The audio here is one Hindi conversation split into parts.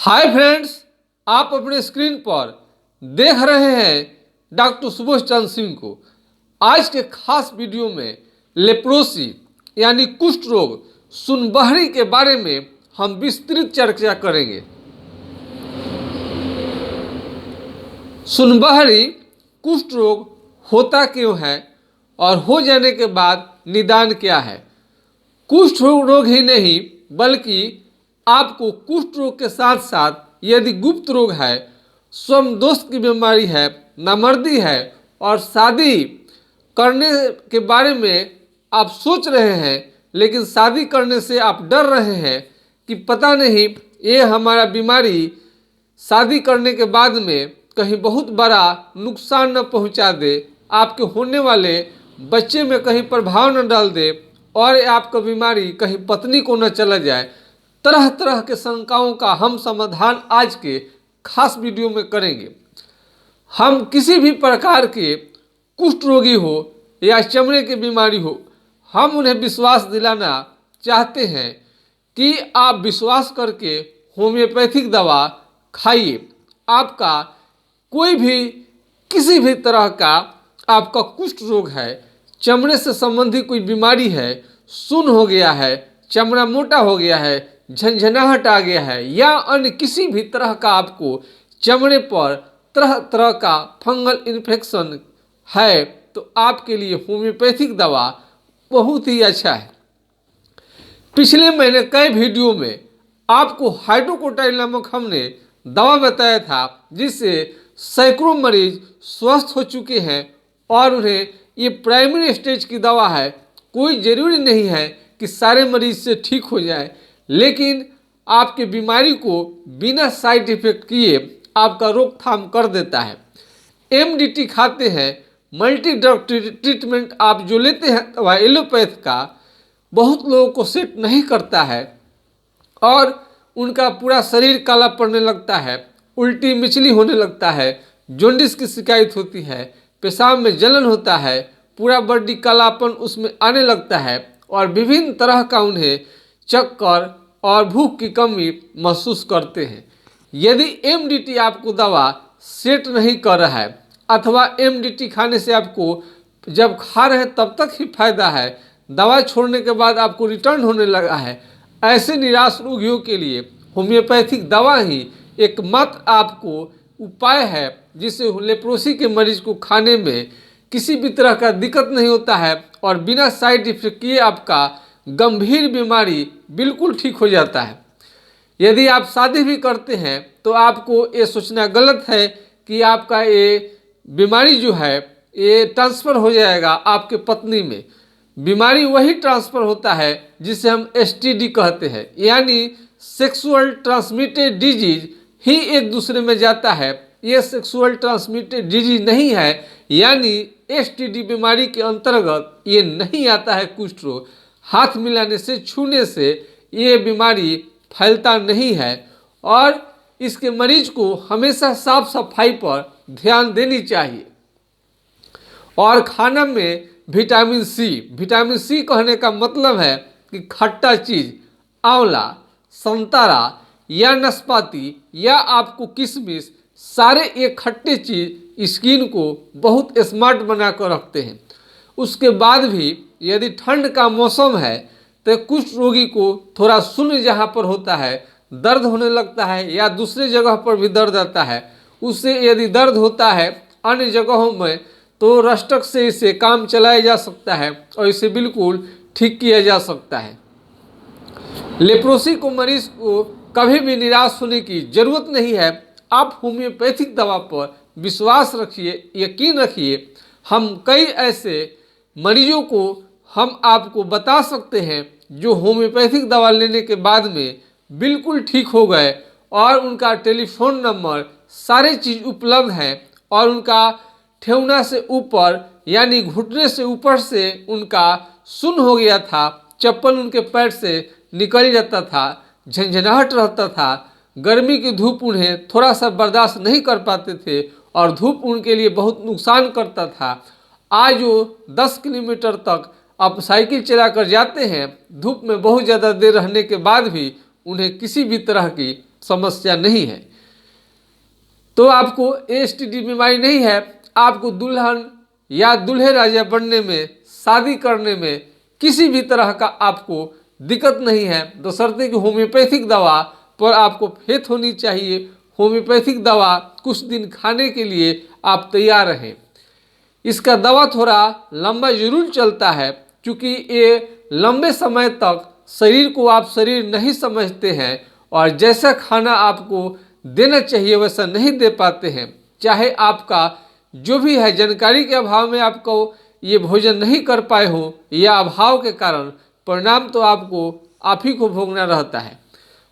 हाय फ्रेंड्स, आप अपने स्क्रीन पर देख रहे हैं डॉक्टर सुबोध चंद्र सिंह को। आज के खास वीडियो में लेप्रोसी यानी कुष्ठ रोग सुनबहरी के बारे में हम विस्तृत चर्चा करेंगे। सुनबहरी कुष्ठ रोग होता क्यों है और हो जाने के बाद निदान क्या है। कुष्ठ रोग ही नहीं बल्कि आपको कुष्ठ रोग के साथ साथ यदि गुप्त रोग है, स्वमदोष की बीमारी है, नामर्दी है और शादी करने के बारे में आप सोच रहे हैं लेकिन शादी करने से आप डर रहे हैं कि पता नहीं ये हमारा बीमारी शादी करने के बाद में कहीं बहुत बड़ा नुकसान न पहुंचा दे, आपके होने वाले बच्चे में कहीं प्रभाव न डाल दे और आपका बीमारी कहीं पत्नी को न चला जाए। तरह तरह के शंकाओं का हम समाधान आज के खास वीडियो में करेंगे। हम किसी भी प्रकार के कुष्ठ रोगी हो या चमड़े की बीमारी हो, हम उन्हें विश्वास दिलाना चाहते हैं कि आप विश्वास करके होम्योपैथिक दवा खाइए। आपका कोई भी किसी भी तरह का आपका कुष्ठ रोग है, चमड़े से संबंधित कोई बीमारी है, सुन्न हो गया है, चमड़ा मोटा हो गया है, झंझनाहट आ गया है या अन्य किसी भी तरह का आपको चमड़े पर तरह तरह का फंगल इन्फेक्शन है, तो आपके लिए होम्योपैथिक दवा बहुत ही अच्छा है। पिछले महीने कई वीडियो में आपको हाइड्रोकोटाइल नामक हमने दवा बताया था जिससे सैकड़ों मरीज स्वस्थ हो चुके हैं और उन्हें ये प्राइमरी स्टेज की दवा है। कोई ज़रूरी नहीं है कि सारे मरीज से ठीक हो जाए, लेकिन आपके बीमारी को बिना साइड इफेक्ट किए आपका रोकथाम कर देता है। एमडीटी खाते हैं, मल्टी ड्रग ट्रीटमेंट आप जो लेते हैं दवा एलोपैथ का, बहुत लोगों को सेट नहीं करता है और उनका पूरा शरीर काला पड़ने लगता है, उल्टी मिचली होने लगता है, जॉन्डिस की शिकायत होती है, पेशाब में जलन होता है, पूरा बॉडी कालापन उसमें आने लगता है और विभिन्न तरह का उन्हें चक्कर और भूख की कमी महसूस करते हैं। यदि एमडीटी आपको दवा सेट नहीं कर रहा है अथवा एमडीटी खाने से आपको जब खा रहे हैं तब तक ही फायदा है, दवा छोड़ने के बाद आपको रिटर्न होने लगा है, ऐसे निराश रोगियों के लिए होम्योपैथिक दवा ही एकमात्र आपको उपाय है जिससे लेप्रोसी के मरीज को खाने में किसी भी तरह का दिक्कत नहीं होता है और बिना साइड इफेक्ट किए आपका गंभीर बीमारी बिल्कुल ठीक हो जाता है। यदि आप शादी भी करते हैं तो आपको ये सोचना गलत है कि आपका ये बीमारी जो है ये ट्रांसफ़र हो जाएगा आपके पत्नी में। बीमारी वही ट्रांसफ़र होता है जिसे हम एसटीडी कहते हैं, यानी सेक्सुअल ट्रांसमिटेड डिजीज ही एक दूसरे में जाता है। ये सेक्सुअल ट्रांसमिटेड डिजीज नहीं है, यानी एसटीडी बीमारी के अंतर्गत ये नहीं आता है। कुष्ठ रोग हाथ मिलाने से, छूने से ये बीमारी फैलता नहीं है और इसके मरीज को हमेशा साफ सफाई पर ध्यान देनी चाहिए। और खाना में विटामिन सी कहने का मतलब है कि खट्टा चीज़, आंवला, संतरा या नाशपाती या आपको किशमिश, सारे ये खट्टे चीज़ स्किन को बहुत स्मार्ट बना कर रखते हैं। उसके बाद भी यदि ठंड का मौसम है तो कुष्ठ रोगी को थोड़ा शून्य जहाँ पर होता है दर्द होने लगता है या दूसरे जगह पर भी दर्द आता है, उससे यदि दर्द होता है अन्य जगहों में तो रस्टक से इसे काम चलाया जा सकता है और इसे बिल्कुल ठीक किया जा सकता है। लेप्रोसी को मरीज को कभी भी निराश होने की ज़रूरत नहीं है। आप होम्योपैथिक दवा पर विश्वास रखिए, यकीन रखिए। हम कई ऐसे मरीजों को हम आपको बता सकते हैं जो होम्योपैथिक दवा लेने के बाद में बिल्कुल ठीक हो गए और उनका टेलीफोन नंबर सारे चीज़ उपलब्ध हैं और उनका ठेवना से ऊपर यानी घुटने से ऊपर से उनका सुन्न हो गया था, चप्पल उनके पैर से निकल जाता था, झंझनाहट रहता था, गर्मी की धूप उन्हें थोड़ा सा बर्दाश्त नहीं कर पाते थे और धूप उनके लिए बहुत नुकसान करता था। आज वो 10 किलोमीटर तक आप साइकिल चला कर जाते हैं, धूप में बहुत ज़्यादा देर रहने के बाद भी उन्हें किसी भी तरह की समस्या नहीं है, तो आपको एसटीडी बीमारी नहीं है, आपको दुल्हन या दूल्हे राजा बनने में, शादी करने में किसी भी तरह का आपको दिक्कत नहीं है, बशर्ते कि होम्योपैथिक दवा पर आपको फेथ होनी चाहिए। होम्योपैथिक दवा कुछ दिन खाने के लिए आप तैयार रहें। इसका दवा थोड़ा लंबा जरूर चलता है, क्योंकि ये लंबे समय तक शरीर को आप शरीर नहीं समझते हैं और जैसा खाना आपको देना चाहिए वैसा नहीं दे पाते हैं। चाहे आपका जो भी है जानकारी के अभाव में आपको ये भोजन नहीं कर पाए हो या अभाव के कारण, परिणाम तो आपको आप ही को भोगना रहता है।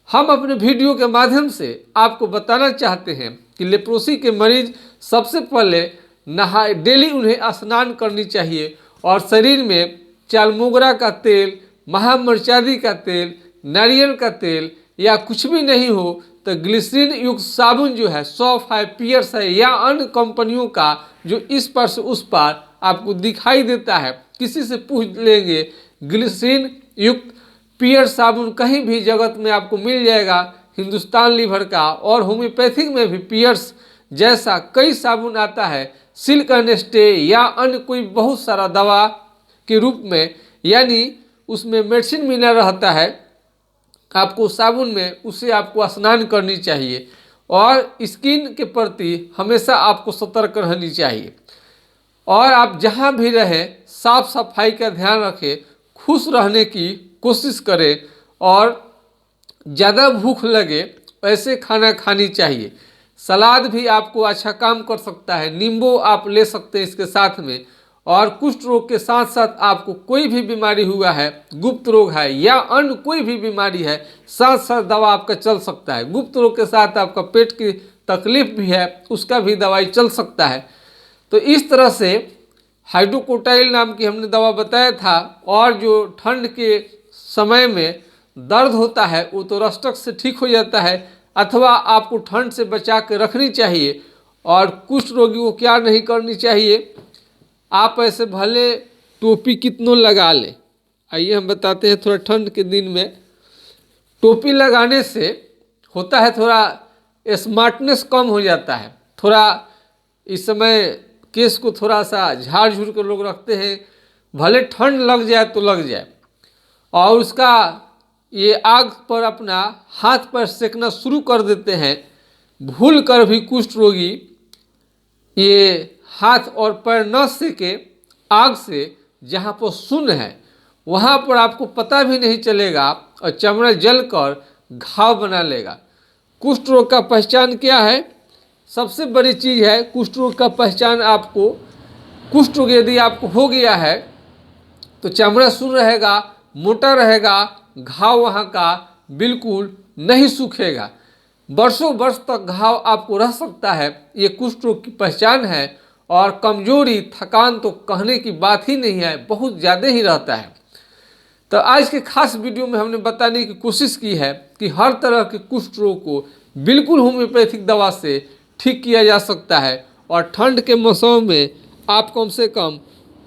हम अपने वीडियो के माध्यम से आपको बताना चाहते हैं कि लेप्रोसी के मरीज सबसे पहले डेली उन्हें स्नान करनी चाहिए और शरीर में चालमोगरा का तेल, महामरचादी का तेल, नारियल का तेल या कुछ भी नहीं हो तो ग्लिसरीन युक्त साबुन जो है सॉफ है, पियर्स है या अन्य कंपनियों का जो इस पार से उस पार आपको दिखाई देता है, किसी से पूछ लेंगे ग्लिसरीन युक्त पियर साबुन कहीं भी जगत में आपको मिल जाएगा, हिंदुस्तान लीवर का। और होम्योपैथिक में भी पियर्स जैसा कई साबुन आता है, सिल्क एंड स्टे या अन्य कोई बहुत सारा दवा के रूप में, यानी उसमें मेडिसिन मिला रहता है आपको साबुन में, उससे आपको स्नान करनी चाहिए और स्किन के प्रति हमेशा आपको सतर्क रहनी चाहिए। और आप जहाँ भी रहें साफ सफाई का ध्यान रखें, खुश रहने की कोशिश करें और ज़्यादा भूख लगे ऐसे खाना खानी चाहिए। सलाद भी आपको अच्छा काम कर सकता है, नींबू आप ले सकते हैं इसके साथ में। और कुष्ठ रोग के साथ साथ आपको कोई भी बीमारी हुआ है, गुप्त रोग है या अन्य कोई भी बीमारी है, साथ साथ दवा आपका चल सकता है। गुप्त रोग के साथ आपका पेट की तकलीफ भी है, उसका भी दवाई चल सकता है। तो इस तरह से हाइड्रोकोटाइल नाम की हमने दवा बताया था। और जो ठंड के समय में दर्द होता है वो तो रस्टक से ठीक हो जाता है, अथवा आपको ठंड से बचा के रखनी चाहिए। और कुष्ठ रोगी को क्या नहीं करनी चाहिए, आप ऐसे भले टोपी कितनों लगा ले, आइए हम बताते हैं। थोड़ा ठंड के दिन में टोपी लगाने से होता है थोड़ा स्मार्टनेस कम हो जाता है, थोड़ा इस समय केस को थोड़ा सा झाड़ झूड़ कर लोग रखते हैं, भले ठंड लग जाए तो लग जाए। और उसका ये आग पर अपना हाथ पर सेकना शुरू कर देते हैं, भूल कर भी कुष्ठ रोगी ये हाथ और पैर न सेके आग से, जहाँ पर शून्य है वहाँ पर आपको पता भी नहीं चलेगा और चमड़ा जलकर घाव बना लेगा। कुष्ठ रोग का पहचान क्या है? सबसे बड़ी चीज़ है कुष्ठ रोग का पहचान। आपको कुष्ठ रोग यदि आपको हो गया है तो चमड़ा शून्य रहेगा, मोटा रहेगा, घाव वहाँ का बिल्कुल नहीं सूखेगा, वर्षों वर्ष तक घाव आपको रह सकता है। ये कुष्ठ रोग की पहचान है। और कमजोरी, थकान तो कहने की बात ही नहीं है, बहुत ज़्यादा ही रहता है। तो आज के खास वीडियो में हमने बताने की कोशिश की है कि हर तरह के कुष्ठ रोग को बिल्कुल होम्योपैथिक दवा से ठीक किया जा सकता है। और ठंड के मौसम में आप कम से कम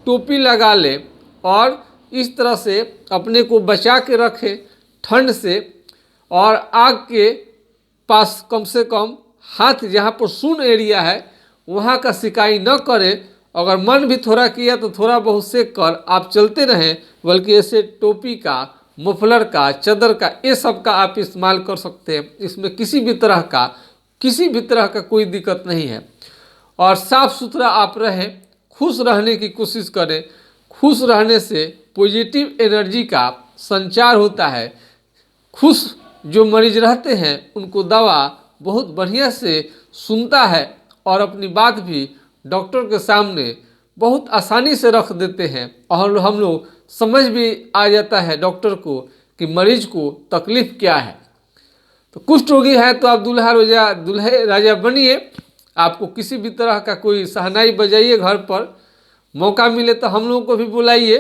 टोपी लगा लें और इस तरह से अपने को बचा के रखें ठंड से। और आग के पास कम से कम हाथ जहाँ पर शून्य एरिया है वहाँ का सिकाई न करें। अगर मन भी थोड़ा किया तो थोड़ा बहुत सेक कर आप चलते रहें, बल्कि ऐसे टोपी का, मफलर का, चादर का, ये सब का आप इस्तेमाल कर सकते हैं। इसमें किसी भी तरह का कोई दिक्कत नहीं है। और साफ़ सुथरा आप रहें, खुश रहने की कोशिश करें। खुश रहने से पॉजिटिव एनर्जी का संचार होता है। खुश जो मरीज रहते हैं उनको दवा बहुत बढ़िया से सुनता है और अपनी बात भी डॉक्टर के सामने बहुत आसानी से रख देते हैं। और हम लोग समझ भी आ जाता है डॉक्टर को कि मरीज को तकलीफ़ क्या है। तो कुष्ठ रोगी है तो आप दूल्हे राजा बनिए। आपको किसी भी तरह का कोई शहनाई बजाइए घर पर, मौका मिले तो हम लोगों को भी बुलाइए।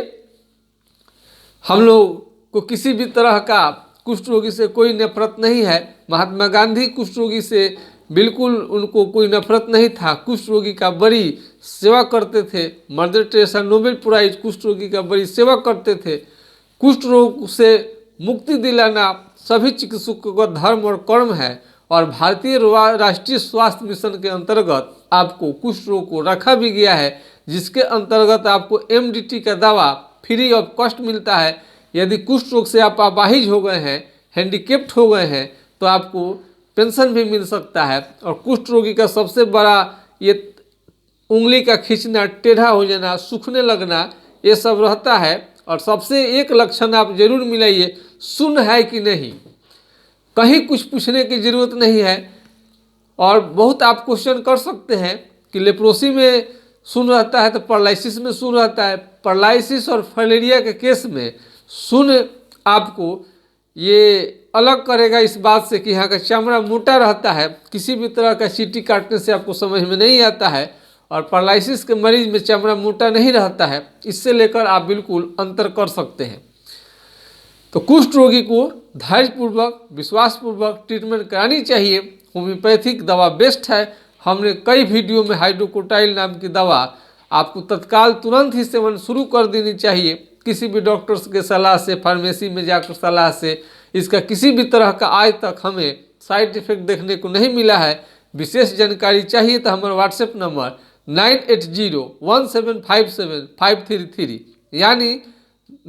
हम लोग को किसी भी तरह का कुष्ठ रोगी से कोई नफरत नहीं है। महात्मा गांधी कुष्ठ रोगी से बिल्कुल उनको कोई नफरत नहीं था, कुष्ठ रोगी का बड़ी सेवा करते थे। मदर टेरेसा नोबेल प्राइज कुष्ठ रोगी का बड़ी सेवा करते थे। कुष्ठ रोग से मुक्ति दिलाना सभी चिकित्सकों का धर्म और कर्म है और भारतीय राष्ट्रीय स्वास्थ्य मिशन के अंतर्गत आपको कुष्ठ रोग को रखा भी गया है, जिसके अंतर्गत आपको MDT का दवा फ्री ऑफ कॉस्ट मिलता है। यदि कुष्ठ रोग से आप अपाहिज हो गए हैं, हैंडीकेप्ट हो गए हैं, तो आपको पेंशन भी मिल सकता है। और कुष्ठ रोगी का सबसे बड़ा ये उंगली का खींचना, टेढ़ा हो जाना, सूखने लगना, ये सब रहता है। और सबसे एक लक्षण आप जरूर मिलाइए, सुन्न है कि नहीं। कहीं कुछ पूछने की जरूरत नहीं है। और बहुत आप क्वेश्चन कर सकते हैं कि लेप्रोसी में सुन्न रहता है तो पैरालिसिस में सुन्न रहता है। पैरालिसिस और फाइलेरिया के केस में सुन्न आपको ये अलग करेगा इस बात से कि यहाँ का चमड़ा मोटा रहता है, किसी भी तरह का चींटी काटने से आपको समझ में नहीं आता है। और पैरालिसिस के मरीज में चमड़ा मोटा नहीं रहता है। इससे लेकर आप बिल्कुल अंतर कर सकते हैं। तो कुष्ठ रोगी को धैर्यपूर्वक, विश्वासपूर्वक ट्रीटमेंट करानी चाहिए। होम्योपैथिक दवा बेस्ट है। हमने कई वीडियो में हाइड्रोकोटाइल नाम की दवा आपको तत्काल तुरंत ही सेवन शुरू कर देनी चाहिए। किसी भी डॉक्टर्स के सलाह से, फार्मेसी में जाकर सलाह से इसका किसी भी तरह का आज तक हमें साइड इफेक्ट देखने को नहीं मिला है। विशेष जानकारी चाहिए तो हमारा व्हाट्सएप नंबर 9801757533 यानी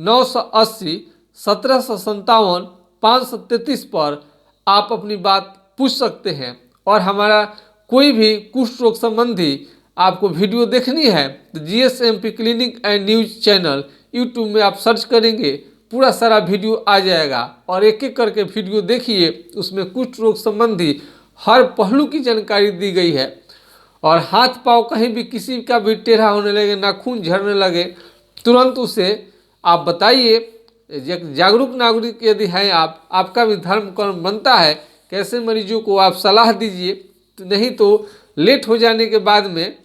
980 1757 533 पर आप अपनी बात पूछ सकते हैं। और हमारा कोई भी कुष्ठ रोग संबंधी आपको वीडियो देखनी है तो GSMP clinic and news channel YouTube में आप सर्च करेंगे, पूरा सारा वीडियो आ जाएगा। और एक एक करके वीडियो देखिए, उसमें कुष्ठ रोग संबंधी हर पहलू की जानकारी दी गई है। और हाथ पाँव कहीं भी किसी का भी टेढ़ा होने लगे, नाखून झड़ने लगे, तुरंत उसे आप बताइए। जागरूक नागरिक यदि हैं आप, आपका भी धर्म कर्म बनता है कैसे मरीजों को आप सलाह दीजिए। तो नहीं तो लेट हो जाने के बाद में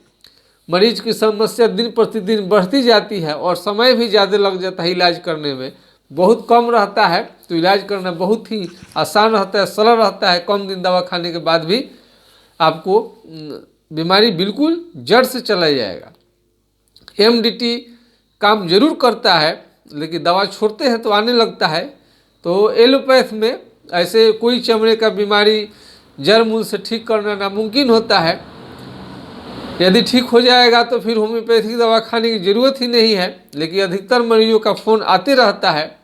मरीज की समस्या दिन प्रतिदिन बढ़ती जाती है और समय भी ज़्यादा लग जाता है। इलाज करने में बहुत कम रहता है, तो इलाज करना बहुत ही आसान रहता है, सरल रहता है। कम दिन दवा खाने के बाद भी आपको बीमारी बिल्कुल जड़ से चला जाएगा। MDT काम जरूर करता है, लेकिन दवा छोड़ते हैं तो आने लगता है। तो एलोपैथ में ऐसे कोई चमड़े का बीमारी जड़ मूल से ठीक करना नामुमकिन होता है। यदि ठीक हो जाएगा तो फिर होम्योपैथिक दवा खाने की ज़रूरत ही नहीं है। लेकिन अधिकतर मरीजों का फ़ोन आते रहता है,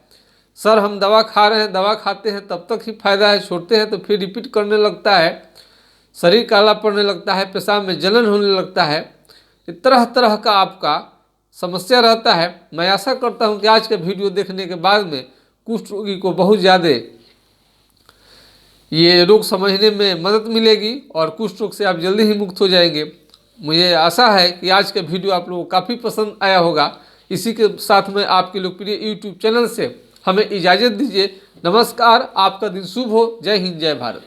सर हम दवा खा रहे हैं, दवा खाते हैं तब तक ही फ़ायदा है, छोड़ते हैं तो फिर रिपीट करने लगता है, शरीर काला पड़ने लगता है, पेशाब में जलन होने लगता है। तरह तरह का आपका समस्या रहता है। मैं आशा करता हूं कि आज का वीडियो देखने के बाद में कुष्ठ रोगी को बहुत ज़्यादा ये रोग समझने में मदद मिलेगी और कुष्ठ रोग से आप जल्दी ही मुक्त हो जाएंगे। मुझे आशा है कि आज का वीडियो आप लोगों को काफ़ी पसंद आया होगा। इसी के साथ में आपके लोकप्रिय YouTube चैनल से हमें इजाज़त दीजिए। नमस्कार, आपका दिन शुभ हो। जय हिंद, जय भारत।